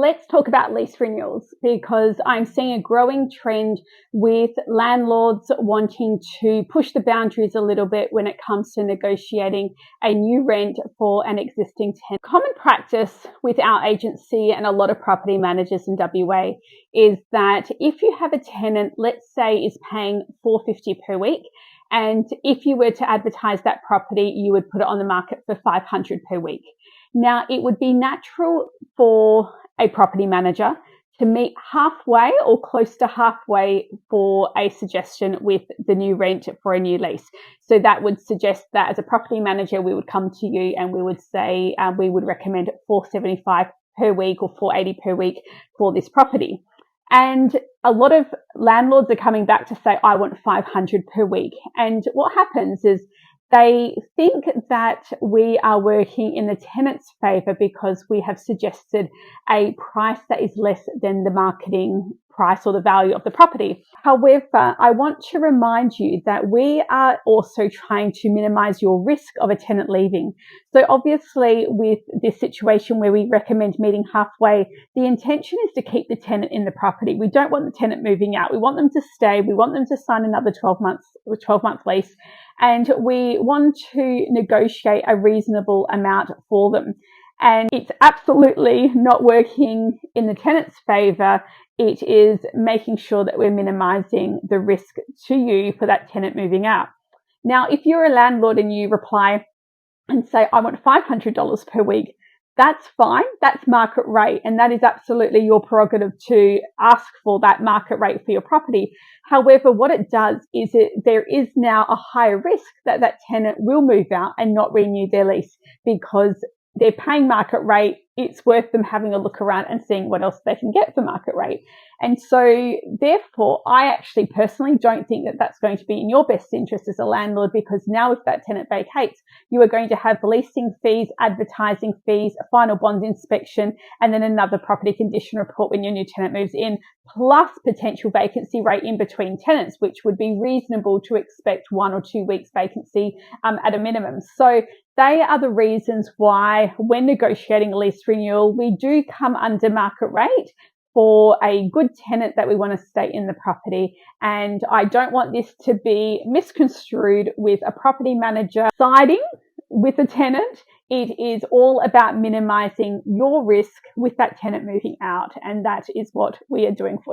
Let's talk about lease renewals, because I'm seeing a growing trend with landlords wanting to push the boundaries a little bit when it comes to negotiating a new rent for an existing tenant. Common practice with our agency and a lot of property managers in WA is that if you have a tenant, let's say, is paying $450 per week, and if you were to advertise that property, you would put it on the market for $500 per week. Now, it would be natural for a property manager to meet halfway or close to halfway for a suggestion with the new rent for a new lease. So that would suggest that as a property manager, we would come to you and we would say we would recommend $475 per week or $480 per week for this property. And a lot of landlords are coming back to say, I want $500 per week. And what happens is they think that we are working in the tenant's favour because we have suggested a price that is less than the marketing price or the value of the property. However, I want to remind you that we are also trying to minimise your risk of a tenant leaving. So obviously with this situation where we recommend meeting halfway, the intention is to keep the tenant in the property. We don't want the tenant moving out. We want them to stay. We want them to sign another 12-month lease. And we want to negotiate a reasonable amount for them. And it's absolutely not working in the tenant's favour. It is making sure that we're minimising the risk to you for that tenant moving out. Now, if you're a landlord and you reply and say, I want $500 per week, that's fine. That's market rate. And that is absolutely your prerogative to ask for that market rate for your property. However, what it does is there is now a higher risk that that tenant will move out and not renew their lease because they're paying market rate. It's worth them having a look around and seeing what else they can get for market rate. And so therefore, I actually personally don't think that that's going to be in your best interest as a landlord, because now if that tenant vacates, you are going to have leasing fees, advertising fees, a final bond inspection, and then another property condition report when your new tenant moves in, plus potential vacancy rate in between tenants, which would be reasonable to expect 1 or 2 weeks vacancy at a minimum. So they are the reasons why when negotiating a lease renewal, we do come under market rate for a good tenant that we want to stay in the property. And I don't want this to be misconstrued with a property manager siding with a tenant. It is all about minimizing your risk with that tenant moving out. And that is what we are doing for you.